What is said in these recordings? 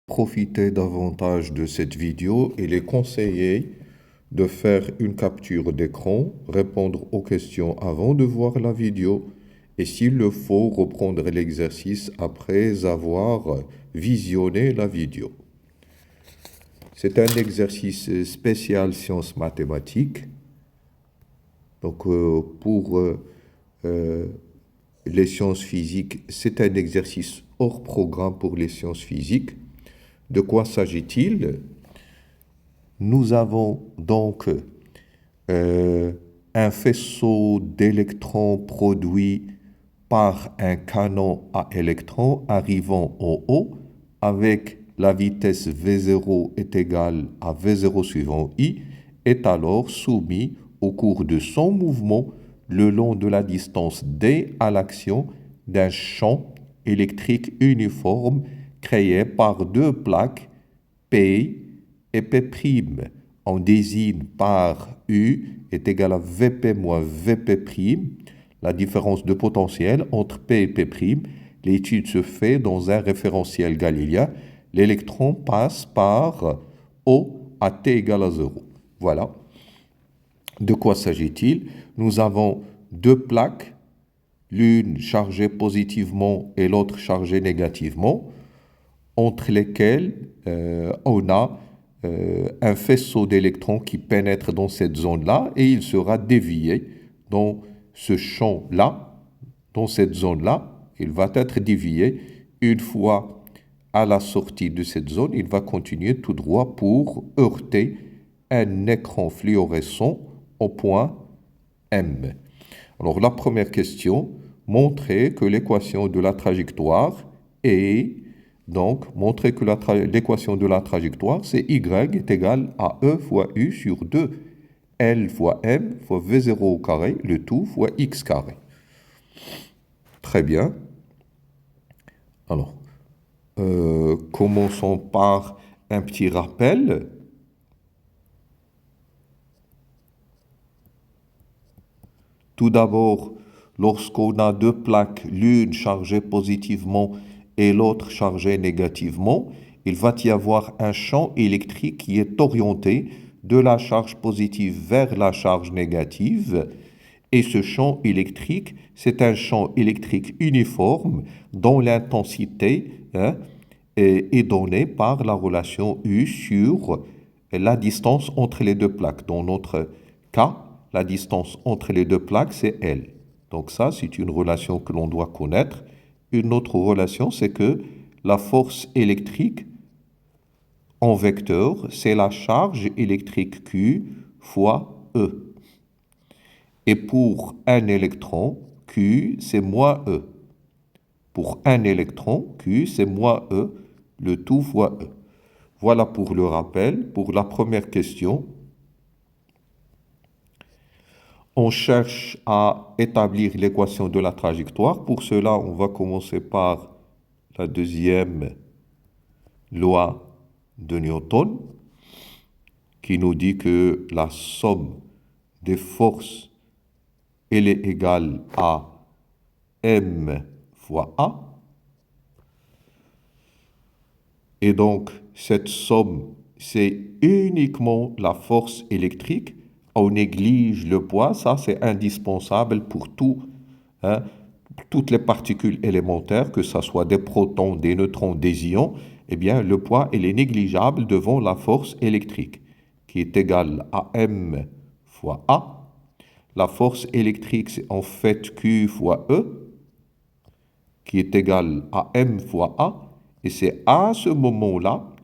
profiter davantage de cette vidéo, il est conseillé de faire une capture d'écran, répondre aux questions avant de voir la vidéo et s'il le faut, reprendre l'exercice après avoir visionné la vidéo. C'est un exercice spécial sciences mathématiques. Donc pour les sciences physiques, c'est un exercice hors programme pour les sciences physiques. De quoi s'agit-il? Nous avons donc un faisceau d'électrons produit par un canon à électrons arrivant en haut avec la vitesse V0 est égale à V0 suivant I est alors soumis au cours de son mouvement le long de la distance D à l'action d'un champ électrique uniforme créé par deux plaques P et P'. On désigne par U est égal à Vp moins Vp', la différence de potentiel entre P et P'. L'étude se fait dans un référentiel galiléen. L'électron passe par O à T égale à 0. Voilà. De quoi s'agit-il? Nous avons deux plaques, l'une chargée positivement et l'autre chargée négativement, entre lesquelles on a un faisceau d'électrons qui pénètre dans cette zone-là et il sera dévié dans ce champ-là, dans cette zone-là. Il va être dévié une fois à la sortie de cette zone. Il va continuer tout droit pour heurter un écran fluorescent au point M. Alors la première question, montrer que l'équation de la trajectoire est donc, montrer que l'équation de la trajectoire, c'est y est égal à E fois U sur 2 L fois M fois V0 au carré, le tout fois X carré. Très bien. Alors, commençons par un petit rappel. Tout d'abord, lorsqu'on a deux plaques, l'une chargée positivement et l'autre chargée négativement, il va y avoir un champ électrique qui est orienté de la charge positive vers la charge négative. Et ce champ électrique, c'est un champ électrique uniforme dont l'intensité est donnée par la relation U sur la distance entre les deux plaques. Dans notre cas, la distance entre les deux plaques, c'est L. Donc ça, c'est une relation que l'on doit connaître. Une autre relation, c'est que la force électrique en vecteur, c'est la charge électrique Q fois E. Et pour un électron, Q, c'est moins E. Pour un électron, Q, c'est moins E, le tout fois E. Voilà pour le rappel. Pour la première question, on cherche à établir l'équation de la trajectoire. Pour cela, on va commencer par la deuxième loi de Newton, qui nous dit que la somme des forces, elle est égale à M fois A. Et donc, cette somme, c'est uniquement la force électrique. On néglige le poids, ça c'est indispensable pour tout, toutes les particules élémentaires, que ce soit des protons, des neutrons, des ions, eh bien le poids il est négligeable devant la force électrique, qui est égale à M fois A. La force électrique, c'est en fait Q fois E, qui est égal à M fois A. Et c'est à ce moment-là,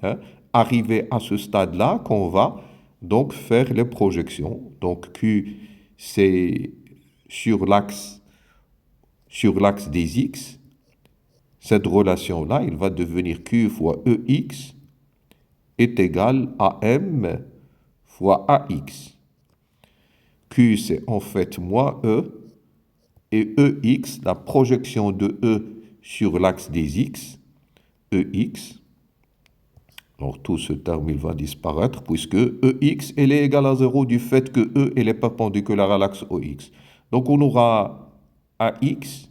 arrivé à ce stade-là, qu'on va donc faire les projections. Donc Q, c'est sur l'axe des X. Cette relation-là, il va devenir Q fois EX est égal à M fois AX. Q, c'est en fait moins E. Et EX, la projection de E sur l'axe des X, EX, alors tout ce terme il va disparaître puisque EX elle est égale à 0 du fait que E elle est perpendiculaire à l'axe OX. Donc on aura AX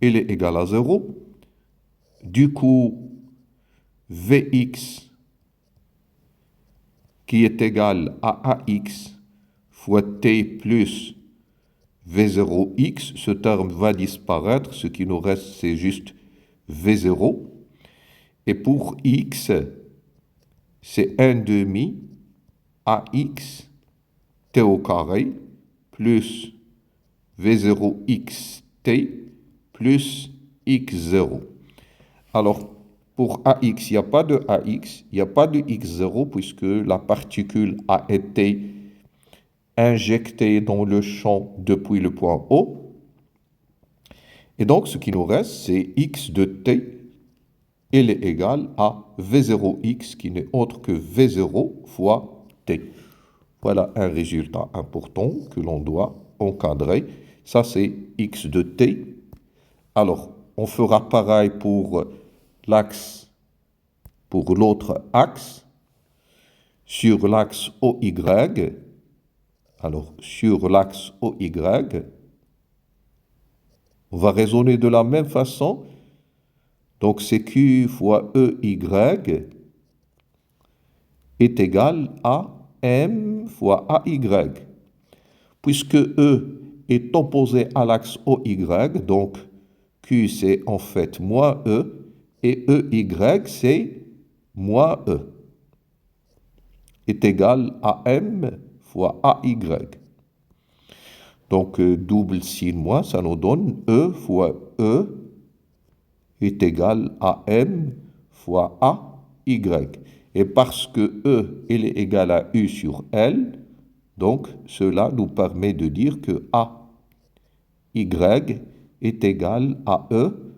elle est égale à 0. Du coup, Vx qui est égal à AX fois T plus V0x, ce terme va disparaître, ce qui nous reste c'est juste V0. Et pour X, c'est 1 demi AX T au carré plus V0xt plus X0. Alors, pour AX, il n'y a pas de AX, il n'y a pas de X0 puisque la particule a été injectée dans le champ depuis le point O. Et donc, ce qui nous reste, c'est X de T. Il est égal à V0x qui n'est autre que V0 fois T. Voilà un résultat important que l'on doit encadrer. Ça, c'est X de T. Alors, on fera pareil pour l'axe, pour l'autre axe. Sur l'axe OY, alors sur l'axe OY, on va raisonner de la même façon. Donc, c'est Q fois EY est égal à M fois AY. Puisque E est opposé à l'axe OY, donc Q c'est en fait moins E, et EY c'est moins E, est égal à M fois AY. Donc, double signe moins, ça nous donne E fois E est égal à M fois AY. Et parce que E il est égal à U sur L, donc cela nous permet de dire que AY est égal à E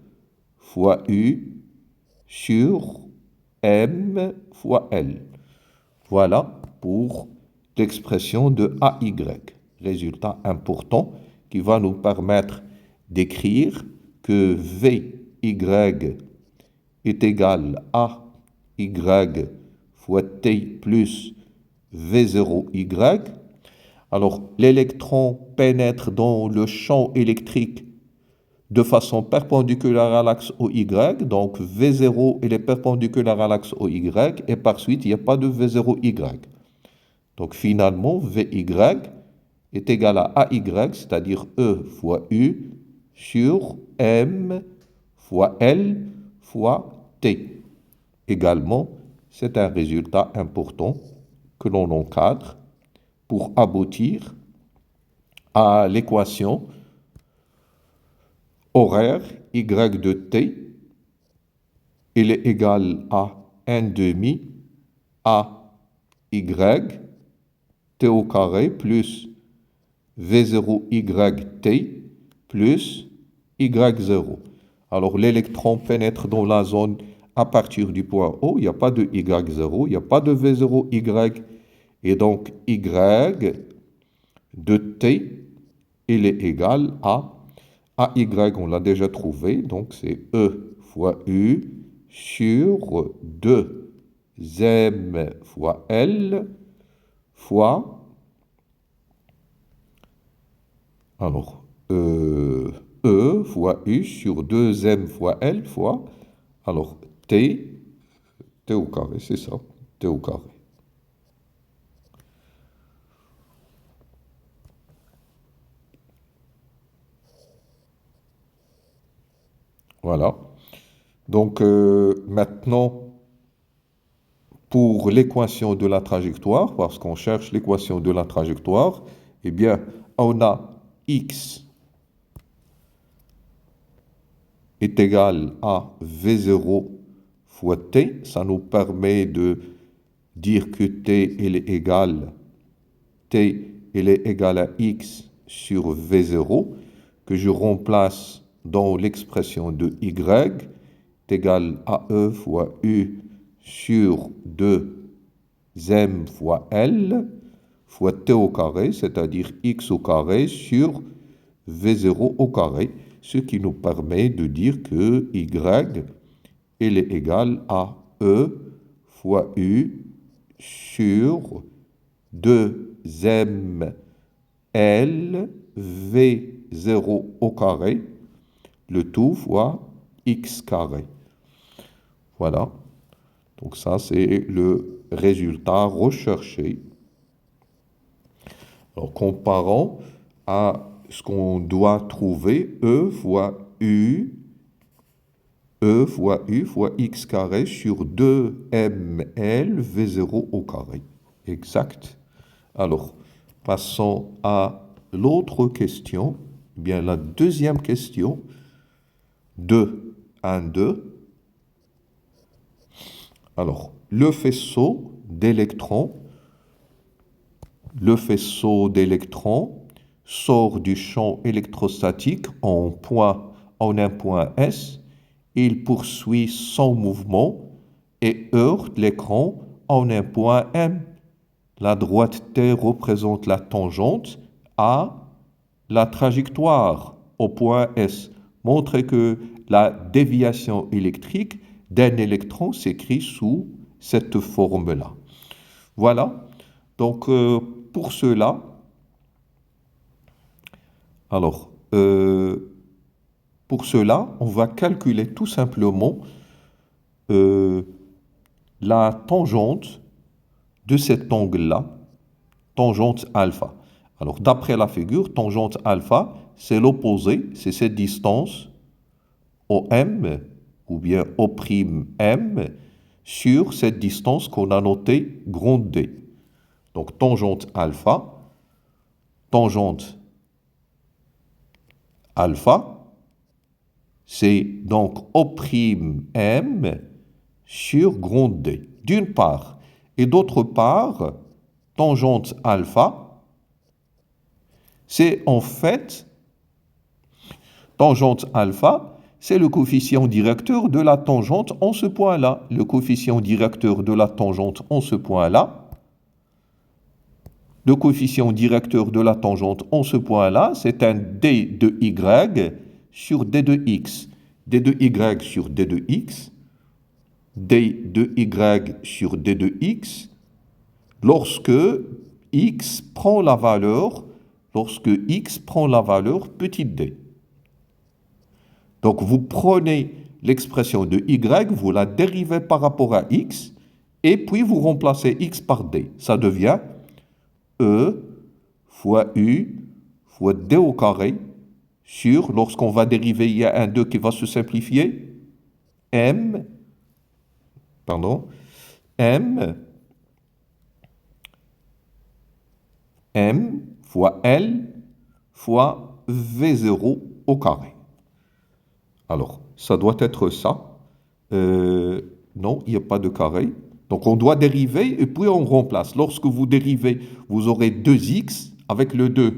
fois U sur M fois L. Voilà pour l'expression de AY. Résultat important qui va nous permettre d'écrire que VY est égal à Y fois T plus V0Y. Alors, l'électron pénètre dans le champ électrique de façon perpendiculaire à l'axe OY, donc V0 il est perpendiculaire à l'axe OY, et par suite, il n'y a pas de V0Y. Donc finalement, VY est égal à AY, c'est-à-dire E fois U sur M fois L fois T. Également, c'est un résultat important que l'on encadre pour aboutir à l'équation horaire Y de T. Il est égal à 1 demi A Y T au carré plus V0YT plus Y0. Alors, l'électron pénètre dans la zone à partir du point O. Il n'y a pas de Y0, il n'y a pas de V0Y. Et donc, Y de T, il est égal à AY, on l'a déjà trouvé. Donc, c'est E fois U sur 2M fois L fois... Alors, E fois U sur 2M fois L fois, alors T au carré, c'est ça, T au carré. Voilà. Donc, maintenant, pour l'équation de la trajectoire, parce qu'on cherche l'équation de la trajectoire, eh bien, on a X est égal à V0 fois T. Ça nous permet de dire que T il est égal à X sur V0, que je remplace dans l'expression de Y, est égal à E fois U sur 2M fois L fois T au carré, c'est-à-dire X au carré sur V0 au carré, ce qui nous permet de dire que Y il est égal à E fois U sur 2M L V0 au carré, le tout fois X carré. Voilà. Donc ça, c'est le résultat recherché. Alors, comparons à ce qu'on doit trouver, E fois U fois x carré sur 2ml V0 au carré. Exact. Alors, passons à l'autre question. Eh bien, la deuxième question, 2, 1, 2. Alors, le faisceau d'électrons sort du champ électrostatique en un point S. Il poursuit son mouvement et heurte l'écran en un point M. La droite T représente la tangente à la trajectoire au point S. Montrez que la déviation électrique d'un électron s'écrit sous cette forme-là. Voilà. Donc, pour cela, on va calculer tout simplement la tangente de cet angle-là, tangente alpha. Alors, d'après la figure, tangente alpha, c'est l'opposé, c'est cette distance OM, ou bien O'M, sur cette distance qu'on a notée grande D. Donc, tangente alpha, c'est donc O'M sur grande D, d'une part. Et d'autre part, tangente alpha, c'est en fait, tangente alpha, c'est le coefficient directeur de la tangente en ce point-là. Le coefficient directeur de la tangente en ce point-là, le coefficient directeur de la tangente en ce point-là, c'est un d de y sur d de x. d de y sur d de x, d de y sur d de x, lorsque x prend la valeur petit d. Donc vous prenez l'expression de y, vous la dérivez par rapport à x, et puis vous remplacez x par d. Ça devient E fois U fois D au carré sur, lorsqu'on va dériver, il y a un 2 qui va se simplifier, M fois L fois V0 au carré. Alors, ça doit être ça. Non, il n'y a pas de carré. Donc, on doit dériver et puis on remplace. Lorsque vous dérivez, vous aurez 2x avec le 2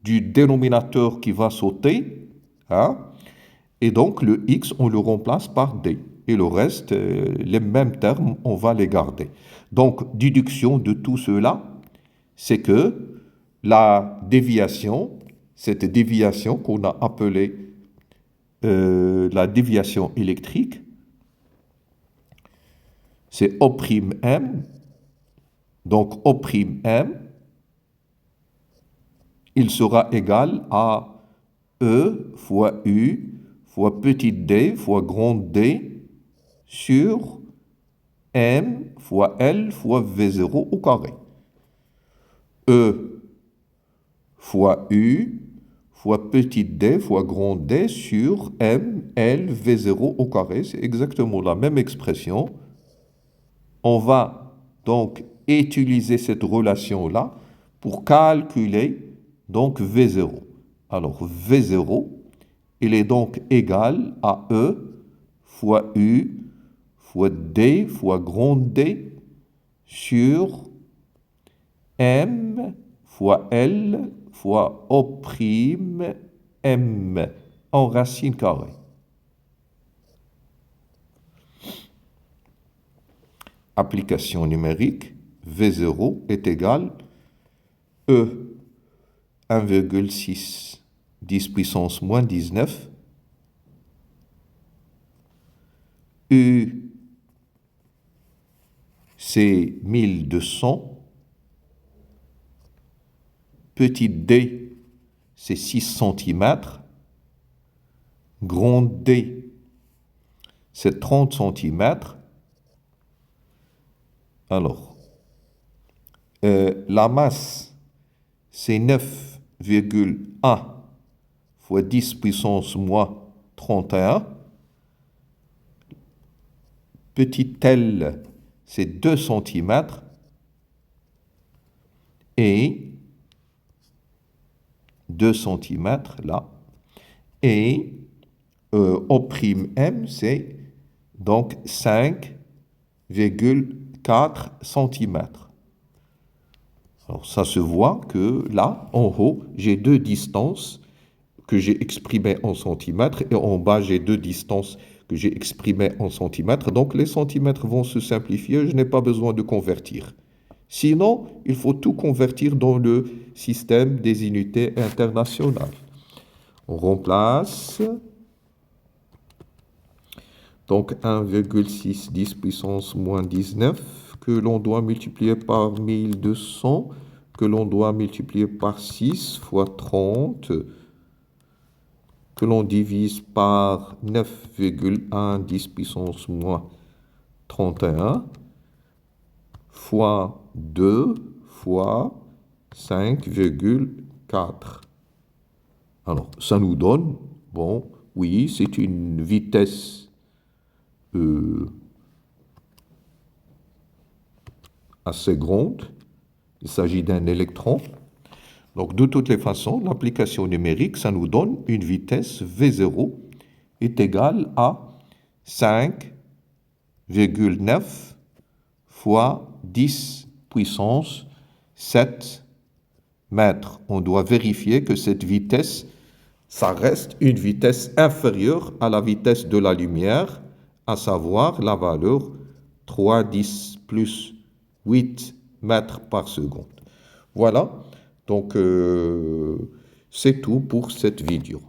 du dénominateur qui va sauter. Hein? Et donc, le x, on le remplace par d. Et le reste, les mêmes termes, on va les garder. Donc, déduction de tout cela, c'est que la déviation, cette déviation qu'on a appelée la déviation électrique, c'est O'M. Donc O'M, il sera égal à E fois U fois petit d fois grand D sur M fois L fois V0 au carré. E fois U fois petit d fois grand D sur M, L, V0 au carré. C'est exactement la même expression. On va donc utiliser cette relation-là pour calculer donc V0. Alors V0, il est donc égal à E fois U fois D fois grand D sur M fois L fois O'M en racine carrée. Application numérique, V0 est égal E 1,6 10 puissance moins 19 U c'est 1200, petit d c'est 6 cm, grand d c'est 30 cm, Alors, la masse, c'est 9,1 fois 10 puissance moins 31. Petit L, c'est 2 cm. Et 2 cm là. Et O'M, c'est donc 5,4 cm. Alors ça se voit que là, en haut, j'ai deux distances que j'ai exprimées en centimètres et en bas, j'ai deux distances que j'ai exprimées en centimètres. Donc les centimètres vont se simplifier, je n'ai pas besoin de convertir. Sinon, il faut tout convertir dans le système des unités internationales. On remplace. Donc 1,6 10 puissance moins 19 que l'on doit multiplier par 1200, que l'on doit multiplier par 6 fois 30, que l'on divise par 9,1 10 puissance moins 31, fois 2 fois 5,4. Alors, ça nous donne, bon, oui, c'est une vitesse assez grande. Il s'agit d'un électron. Donc, de toutes les façons, l'application numérique, ça nous donne une vitesse V0 est égale à 5,9 fois 10 puissance 7 mètres. On doit vérifier que cette vitesse, ça reste une vitesse inférieure à la vitesse de la lumière, à savoir la valeur 3,10 plus 8 mètres par seconde. Voilà, donc c'est tout pour cette vidéo.